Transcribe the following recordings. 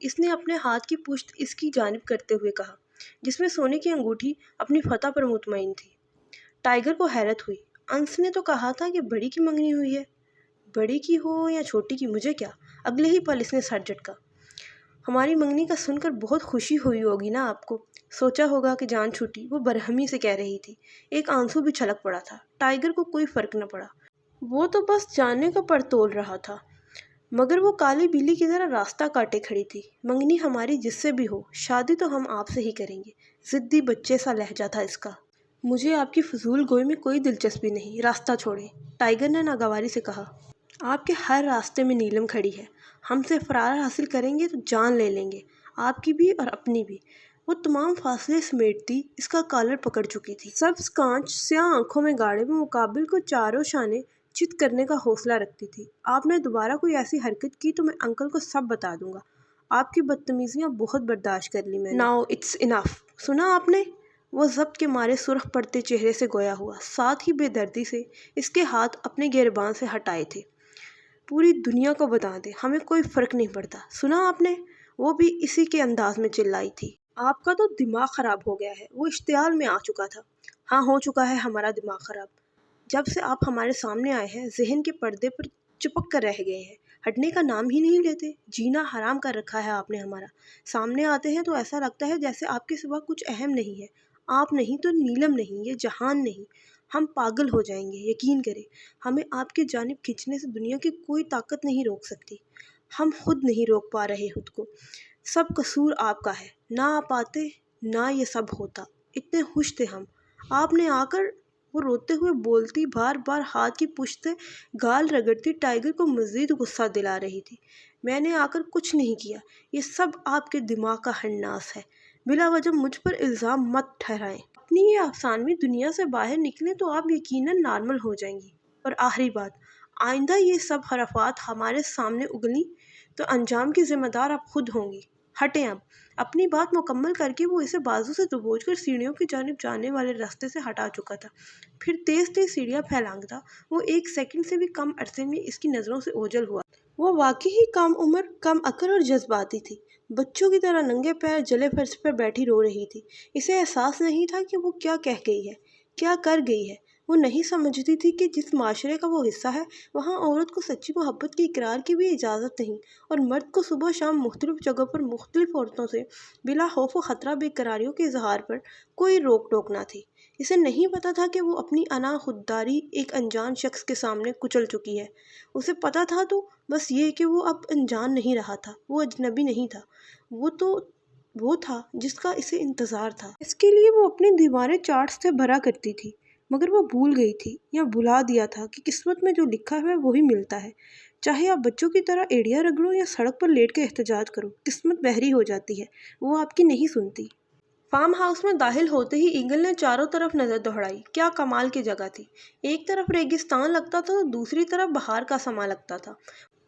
اس نے اپنے ہاتھ کی پشت اس کی جانب کرتے ہوئے کہا، جس میں سونے کی انگوٹھی اپنی فتح پر مطمئن تھی۔ ٹائیگر کو حیرت ہوئی۔ انس نے تو کہا تھا کہ بڑی کی منگنی ہوئی ہے۔ بڑی کی ہو یا چھوٹی کی مجھے کیا؟ اگلے ہی پل اس نے سر جھٹکا۔ ہماری منگنی کا سن کر بہت خوشی ہوئی ہوگی نا آپ کو؟ سوچا ہوگا کہ جان چھوٹی، وہ برہمی سے کہہ رہی تھی۔ ایک آنسو بھی چھلک پڑا تھا۔ ٹائیگر کو کوئی فرق نہ پڑا، وہ تو بس جاننے کا پر تول رہا تھا، مگر وہ کالی بلی کی طرح راستہ کاٹے کھڑی تھی۔ منگنی ہماری جس سے بھی ہو، شادی تو ہم آپ سے ہی کریں گے۔ ضدی بچے سا لہجہ تھا اس کا۔ مجھے آپ کی فضول گوئی میں کوئی دلچسپی نہیں، راستہ چھوڑیں، ٹائیگر نے ناگواری سے کہا۔ آپ کے ہر راستے میں نیلم کھڑی ہے، ہم سے فرار حاصل کریں گے تو جان لے لیں گے، آپ کی بھی اور اپنی بھی۔ وہ تمام فاصلے سمیٹتی اس کا کالر پکڑ چکی تھی۔ سبز کانچ سیاہ آنکھوں میں گاڑے وہ مقابل کو چاروں شانے چت کرنے کا حوصلہ رکھتی تھی۔ آپ نے دوبارہ کوئی ایسی حرکت کی تو میں انکل کو سب بتا دوں گا۔ آپ کی بدتمیزیاں بہت برداشت کر لی میں نے۔ ناؤ اٹس انف، سنا آپ نے؟ وہ ضبط کے مارے سرخ پڑتے چہرے سے گویا ہوا، ساتھ ہی بے دردی سے اس کے ہاتھ اپنے گریباں سے ہٹائے تھے۔ پوری دنیا کو بتا دیں، ہمیں کوئی فرق نہیں پڑتا، سنا آپ نے؟ وہ بھی اسی کے انداز میں چلائی تھی۔ آپ کا تو دماغ خراب ہو گیا ہے۔ وہ اشتعال میں آ چکا تھا۔ ہاں، ہو چکا ہے ہمارا دماغ خراب۔ جب سے آپ ہمارے سامنے آئے ہیں، ذہن کے پردے پر چپک کر رہ گئے ہیں، ہٹنے کا نام ہی نہیں لیتے۔ جینا حرام کر رکھا ہے آپ نے ہمارا۔ سامنے آتے ہیں تو ایسا لگتا ہے جیسے آپ کے سوا کچھ اہم نہیں ہے۔ آپ نہیں تو نیلم نہیں، یہ جہان نہیں۔ ہم پاگل ہو جائیں گے، یقین کریں۔ ہمیں آپ کی جانب کھینچنے سے دنیا کی کوئی طاقت نہیں روک سکتی۔ ہم خود نہیں روک پا رہے خود کو۔ سب قصور آپ کا ہے۔ نہ آپ آتے، نہ یہ سب ہوتا۔ اتنے خوش تھے ہم۔ آپ نے آ کر، وہ روتے ہوئے بولتی، بار بار ہاتھ کی پشت سے گال رگڑتی ٹائیگر کو مزید غصہ دلا رہی تھی۔ میں نے آ کر کچھ نہیں کیا، یہ سب آپ کے دماغ کا ہناس ہے۔ بلا وجہ مجھ پر الزام مت ٹھہرائیں۔ اپنی یہ افسانوی دنیا سے باہر نکلیں تو آپ یقیناً نارمل ہو جائیں گی۔ اور آخری بات، آئندہ یہ سب خرافات ہمارے سامنے اگلیں تو انجام کی ذمہ دار آپ خود ہوں گی۔ ہٹیں اب۔ اپنی بات مکمل کر کے وہ اسے بازو سے دبوچ کر سیڑھیوں کی جانب جانے والے راستے سے ہٹا چکا تھا۔ پھر تیز تیز سیڑھیاں پھیلانگتا وہ ایک سیکنڈ سے بھی کم عرصے میں اس کی نظروں سے اوجھل ہوا۔ وہ واقعی ہی کم عمر، کم عقل اور جذباتی تھی۔ بچوں کی طرح ننگے پیر جلے فرش پر بیٹھی رو رہی تھی۔ اسے احساس نہیں تھا کہ وہ کیا کہہ گئی ہے، کیا کر گئی ہے۔ وہ نہیں سمجھتی تھی کہ جس معاشرے کا وہ حصہ ہے، وہاں عورت کو سچی محبت کے اقرار کی بھی اجازت نہیں، اور مرد کو صبح شام مختلف جگہوں پر مختلف عورتوں سے بلا خوف و خطرہ بے قراریوں کے اظہار پر کوئی روک ٹوک نہ تھی۔ اسے نہیں پتا تھا کہ وہ اپنی انا خودداری ایک انجان شخص کے سامنے کچل چکی ہے۔ اسے پتا تھا تو بس یہ کہ وہ اب انجان نہیں رہا تھا، وہ اجنبی نہیں تھا، وہ تو وہ تھا جس کا اسے انتظار تھا۔ اس کے لیے وہ اپنی دیواریں چارٹس سے بھرا کرتی تھی، مگر وہ بھول گئی تھی یا بھلا دیا تھا کہ قسمت میں جو لکھا ہے وہی ملتا ہے۔ چاہے آپ بچوں کی طرح ایڑیاں رگڑو یا سڑک پر لیٹ کے احتجاج کرو، قسمت بہری ہو جاتی ہے، وہ آپ کی نہیں سنتی۔ فارم ہاؤس میں داخل ہوتے ہی ایگل نے چاروں طرف نظر دوڑائی۔ کیا کمال کی جگہ تھی! ایک طرف ریگستان لگتا تھا تو دوسری طرف بہار کا سماں لگتا تھا۔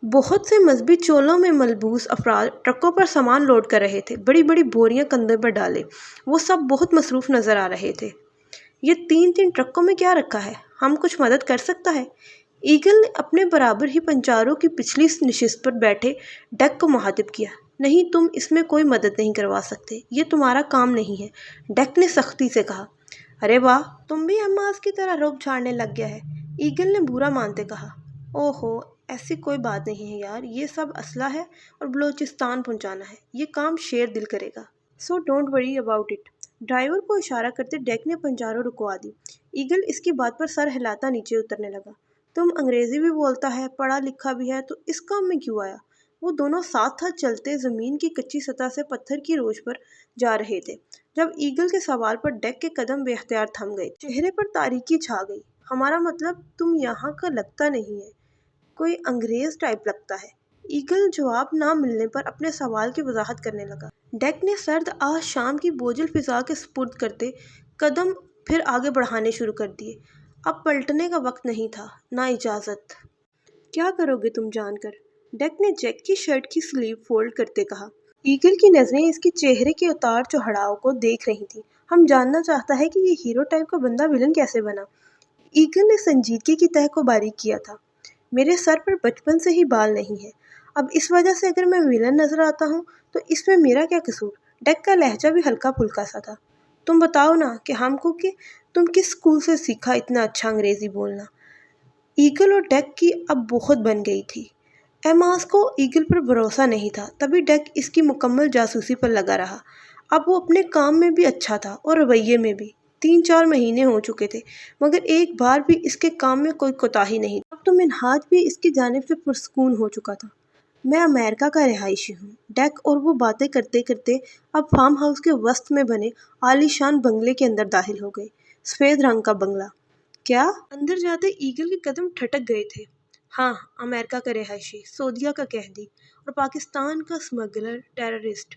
بہت سے مذہبی چولوں میں ملبوس افراد ٹرکوں پر سامان لوڈ کر رہے تھے، بڑی بڑی بوریاں کندھے پر ڈالے۔ وہ سب بہت مصروف نظر آ رہے تھے۔ یہ تین ٹرکوں میں کیا رکھا ہے؟ ہم کچھ مدد کر سکتا ہے؟ ایگل نے اپنے برابر ہی پنچاروں کی پچھلی نشست پر بیٹھے ڈیک کو مخاطب کیا۔ نہیں، تم اس میں کوئی مدد نہیں کروا سکتے، یہ تمہارا کام نہیں ہے، ڈیک نے سختی سے کہا۔ ارے واہ، تم بھی حماس کی طرح روب جھاڑنے لگ گیا ہے، ایگل نے برا مانتے کہا۔ اوہو، ایسی کوئی بات نہیں ہے یار، یہ سب اسلحہ ہے اور بلوچستان پہنچانا ہے، یہ کام شیر دل کرے گا۔ So don't worry about it. Driver کو اشارہ کرتے ڈیک نے پنچاروں رکوا دی۔ ایگل اس کی بات پر سر ہلاتا نیچے اترنے لگا۔ تم انگریزی بھی بولتا ہے، پڑھا لکھا بھی ہے، تو اس کام میں کیوں آیا؟ وہ دونوں ساتھ ساتھ چلتے زمین کی کچی سطح سے پتھر کی روش پر جا رہے تھے، جب ایگل کے سوال پر ڈیک کے قدم بے اختیار تھم گئے۔ چہرے پر تاریکی چھا گئی۔ ہمارا مطلب تم یہاں کا لگتا نہیں ہے، کوئی انگریز ٹائپ لگتا ہے۔ ایگل جواب نہ ملنے پر اپنے سوال کی وضاحت کرنے لگا۔ ڈیک نے سرد آہ شام کی بوجھل فضا کے سپرد کرتے قدم پھر آگے بڑھانے شروع کر دیے۔ اب پلٹنے کا وقت نہیں تھا، نہ اجازت۔ کیا کرو گے تم جان کر؟ ڈیک نے جیک کی شرٹ کی سلیو فولڈ کرتے کہا۔ ایگل کی نظریں اس کے چہرے کے اتار چڑھاؤ کو دیکھ رہی تھیں۔ ہم جاننا چاہتا ہے کہ یہ ہیرو ٹائپ کا بندہ ویلن کیسے بنا؟ ایگل نے سنجیدگی کی تہ کو باریک کیا تھا۔ میرے سر پر بچپن سے ہی بال نہیں ہے، اب اس وجہ سے اگر میں ویلن نظر آتا ہوں تو اس میں میرا کیا قصور؟ ڈیک کا لہجہ بھی ہلکا پھلکا سا تھا۔ تم بتاؤ نا کہ ہم کو کہ تم کس اسکول سے سیکھا اتنا اچھا انگریزی بولنا؟ ایگل اور ڈیک کی اب بہت بن گئی تھی۔ ایماس کو ایگل پر بھروسہ نہیں تھا، تبھی ڈیک اس کی مکمل جاسوسی پر لگا رہا۔ اب وہ اپنے کام میں بھی اچھا تھا اور رویے میں بھی۔ 3-4 مہینے ہو چکے تھے مگر ایک بار بھی اس کے کام میں کوئی کوتاہی نہیں تھی۔ اب تو منہاج بھی اس کی جانب سے پرسکون ہو چکا تھا۔ میں امریکہ کا رہائشی ہوں، ڈیک اور وہ باتیں کرتے کرتے اب فارم ہاؤس کے وسط میں بنے عالی شان بنگلے کے اندر داخل ہو گئے۔ سفید رنگ کا بنگلہ۔ کیا؟ اندر جاتے ایگل کے قدم ٹھٹک گئے تھے۔ ہاں، امریکہ کا رہائشی، سعودیہ کا قحطی اور پاکستان کا اسمگلر ٹیررسٹ،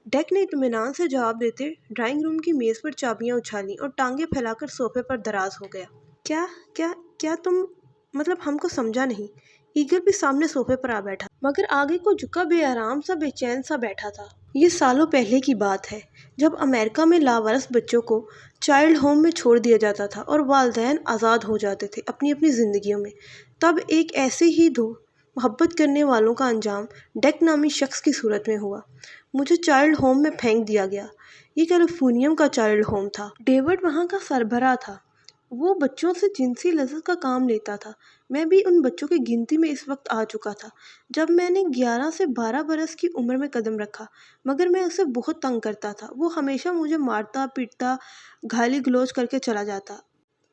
ڈیک نے اطمینان سے جواب دیتے ڈرائنگ روم کی میز پر چابیاں اچھالیں اور ٹانگیں پھیلا کر صوفے پر دراز ہو گیا۔ کیا کیا کیا تم مطلب ہم کو سمجھا نہیں؟ ایگل بھی سامنے صوفے پر آ بیٹھا مگر آگے کو جھکا بے آرام سا بے چین سا بیٹھا تھا۔ یہ سالوں پہلے کی بات ہے جب امریکہ میں لاوارث بچوں کو چائلڈ ہوم میں چھوڑ دیا جاتا تھا اور والدین آزاد ہو جاتے تھے اپنی اپنی زندگیوں میں۔ تب ایک ایسے ہی دو محبت کرنے والوں کا انجام ڈیک نامی شخص کی صورت میں ہوا۔ مجھے چائلڈ ہوم میں پھینک دیا گیا۔ یہ کیلیفورنیم کا چائلڈ ہوم تھا۔ ڈیوڈ وہاں کا سربراہ تھا۔ وہ بچوں سے جنسی لذت کا کام لیتا تھا۔ میں بھی ان بچوں کی گنتی میں اس وقت آ چکا تھا جب میں نے 11 سے 12 برس کی عمر میں قدم رکھا، مگر میں اسے بہت تنگ کرتا تھا۔ وہ ہمیشہ مجھے مارتا پیٹتا گالی گلوچ کر کے چلا جاتا۔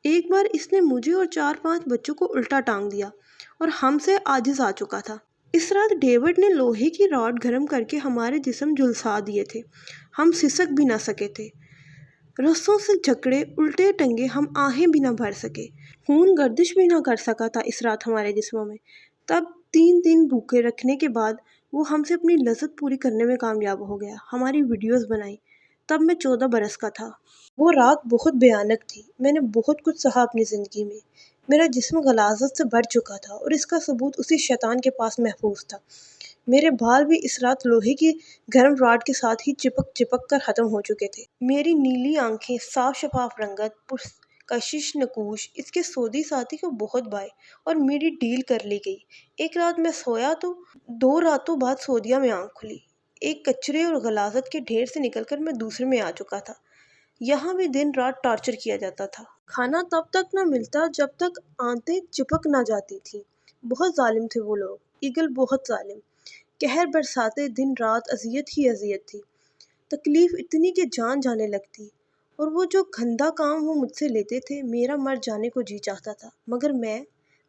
ایک بار اس نے مجھے اور 4-5 بچوں کو الٹا ٹانگ دیا اور ہم سے عاجز آ چکا تھا۔ اس رات ڈیوڈ نے لوہے کی راڈ گرم کر کے ہمارے جسم جھلسا دیے تھے، ہم سسک بھی نہ سکے تھے، رسوں سے جکڑے الٹے ٹنگے ہم آہیں بھی نہ بھر سکے، خون گردش بھی نہ کر سکا تھا اس رات ہمارے جسموں میں۔ تب 3 دن بھوکے رکھنے کے بعد وہ ہم سے اپنی لذت پوری کرنے میں کامیاب ہو گیا، ہماری ویڈیوز بنائی۔ تب میں 14 برس کا تھا۔ وہ رات بہت بھیانک تھی۔ میں نے بہت کچھ سہا اپنی زندگی میں۔ میرا جسم غلاظت سے بھر چکا تھا اور اس کا ثبوت اسی شیطان کے پاس محفوظ تھا۔ میرے بال بھی اس رات لوہے کی گرم راڈ کے ساتھ ہی چپک چپک کر ختم ہو چکے تھے۔ میری نیلی آنکھیں، صاف شفاف رنگت، پرکشش نقوش اس کے سعودی ساتھی کو بہت بھائے اور میری ڈیل کر لی گئی۔ ایک رات میں سویا تو 2 راتوں بعد سعودیہ میں آنکھ کھلی۔ ایک کچرے اور غلاظت کے ڈھیر سے نکل کر میں دوسرے میں آ چکا تھا۔ یہاں بھی دن رات ٹارچر کیا جاتا تھا۔ کھانا تب تک نہ ملتا جب تک آنتیں چپک نہ جاتی تھیں۔ بہت ظالم تھے وہ لوگ، ایگل بہت ظالم۔ قہر برساتے دن رات اذیت ہی اذیت تھی، تکلیف اتنی کہ جان جانے لگتی۔ اور وہ جو گندہ کام وہ مجھ سے لیتے تھے، میرا مر جانے کو جی چاہتا تھا، مگر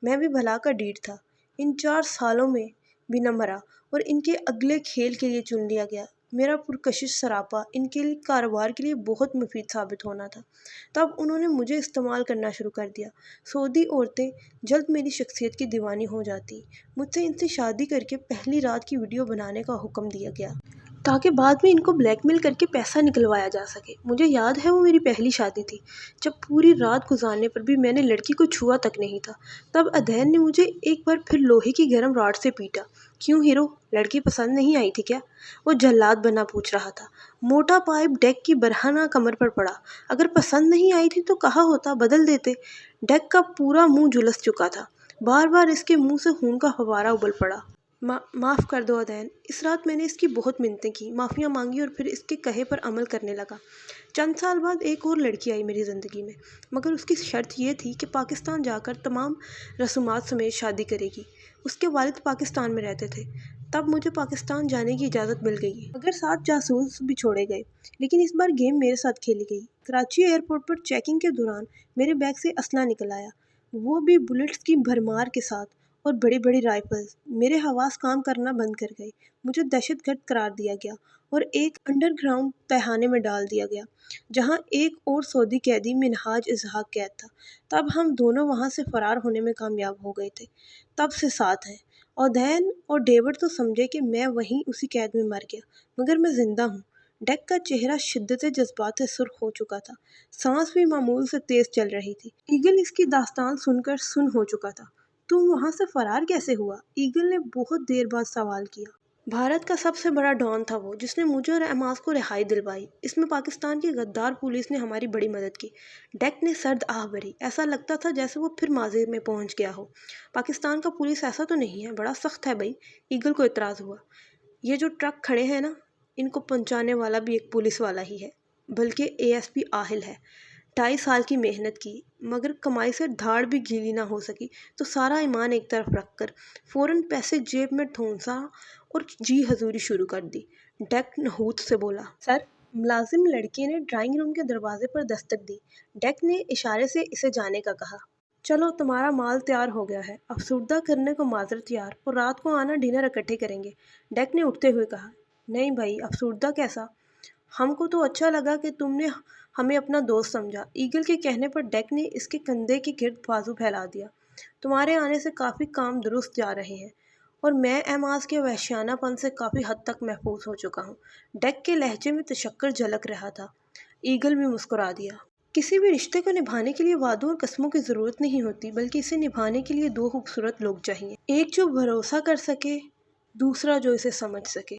میں بھی بھلا کا ڈیڑھ تھا۔ ان 4 سالوں میں بھی نہ مرا اور ان کے اگلے کھیل کے لیے چن لیا گیا۔ میرا پرکشش سراپا ان کے کاروبار کے لیے بہت مفید ثابت ہونا تھا۔ تب انہوں نے مجھے استعمال کرنا شروع کر دیا۔ سعودی عورتیں جلد میری شخصیت کی دیوانی ہو جاتی۔ مجھ سے ان سے شادی کر کے پہلی رات کی ویڈیو بنانے کا حکم دیا گیا تاکہ بعد میں ان کو بلیک میل کر کے پیسہ نکلوایا جا سکے۔ مجھے یاد ہے وہ میری پہلی شادی تھی جب پوری رات گزارنے پر بھی میں نے لڑکی کو چھوا تک نہیں تھا۔ تب ادھین نے مجھے ایک بار پھر لوہے کی گرم راڈ سے پیٹا۔ کیوں ہیرو، لڑکی پسند نہیں آئی تھی کیا؟ وہ جلاد بنا پوچھ رہا تھا۔ موٹا پائپ ڈیک کی برہنہ کمر پر پڑا۔ اگر پسند نہیں آئی تھی تو کہا ہوتا، بدل دیتے۔ ڈیک کا پورا منہ جھلس چکا تھا، بار بار اس کے منہ سے خون کا فوارہ ابل پڑا۔ معاف کر دو ادھین۔ اس رات میں نے اس کی بہت منتیں کی، معافیاں مانگی اور پھر اس کے کہے پر عمل کرنے لگا۔ چند سال بعد ایک اور لڑکی آئی میری زندگی میں، مگر اس کی شرط یہ تھی کہ پاکستان جا کر تمام رسومات سمیت شادی کرے گی۔ اس کے والد پاکستان میں رہتے تھے۔ تب مجھے پاکستان جانے کی اجازت مل گئی، مگر 7 جاسوس بھی چھوڑے گئے۔ لیکن اس بار گیم میرے ساتھ کھیلی گئی۔ کراچی ایئرپورٹ پر چیکنگ کے دوران میرے بیگ سے اسلحہ نکل آیا، وہ بھی بلٹس کی بھرمار کے ساتھ اور بڑی بڑی رائفلز۔ میرے حواس کام کرنا بند کر گئے۔ مجھے دہشت گرد قرار دیا گیا اور ایک انڈر گراؤنڈ تہھانے میں ڈال دیا گیا جہاں ایک اور سعودی قیدی منہاج اسحاق قید تھا۔ تب ہم دونوں وہاں سے فرار ہونے میں کامیاب ہو گئے تھے۔ تب سے ساتھ ہیں۔ اودین اور ڈیوڈ تو سمجھے کہ میں وہیں اسی قید میں مر گیا، مگر میں زندہ ہوں۔ ڈیک کا چہرہ شدت جذبات سے سرخ ہو چکا تھا، سانس بھی معمول سے تیز چل رہی تھی۔ ایگل اس کی داستان سن کر سن ہو چکا تھا۔ تم وہاں سے فرار کیسے ہوا؟ ایگل نے بہت دیر بعد سوال کیا۔ بھارت کا سب سے بڑا ڈان تھا وہ، جس نے مجھے اور ایماس کو رہائی دلوائی۔ اس میں پاکستان کی غدار پولیس نے ہماری بڑی مدد کی۔ ڈیک نے سرد آہ بھری۔ ایسا لگتا تھا جیسے وہ پھر ماضی میں پہنچ گیا ہو۔ پاکستان کا پولیس ایسا تو نہیں ہے، بڑا سخت ہے بھائی، ایگل کو اعتراض ہوا۔ یہ جو ٹرک کھڑے ہیں نا، ان کو پہنچانے والا بھی ایک پولیس والا ہی ہے، بلکہ ASP آہل ہے۔ 2.5 سال کی محنت کی، مگر کمائی سے دھاڑ بھی گیلی نہ ہو سکی، تو سارا ایمان ایک طرف رکھ کر فوراً پیسے جیب میں ٹھونسا اور جی حضوری شروع کر دی۔ ڈیک نحوست سے بولا، سر۔ ملازم لڑکے نے ڈرائنگ روم کے دروازے پر دستک دی۔ ڈیک نے اشارے سے اسے جانے کا کہا۔ چلو، تمہارا مال تیار ہو گیا ہے، افسردہ کرنے کو معذرت یار، اور رات کو آنا، ڈنر اکٹھے کریں گے۔ ڈیک نے اٹھتے ہوئے کہا، نہیں بھائی، افسردہ کیسا؟ ہم کو تو اچھا لگا کہ تم نے ہمیں اپنا دوست سمجھا۔ ایگل کے کہنے پر ڈیک نے اس کے کندھے کے گرد بازو پھیلا دیا۔ تمہارے آنے سے کافی کام درست جا رہے ہیں، اور میں ایماز کے وحشیانہ پن سے کافی حد تک محفوظ ہو چکا ہوں۔ ڈیک کے لہجے میں تشکر جھلک رہا تھا۔ ایگل بھی مسکرا دیا۔ کسی بھی رشتے کو نبھانے کے لیے وعدوں اور قسموں کی ضرورت نہیں ہوتی، بلکہ اسے نبھانے کے لیے 2 خوبصورت لوگ چاہیے، ایک جو بھروسہ کر سکے، دوسرا جو اسے سمجھ سکے۔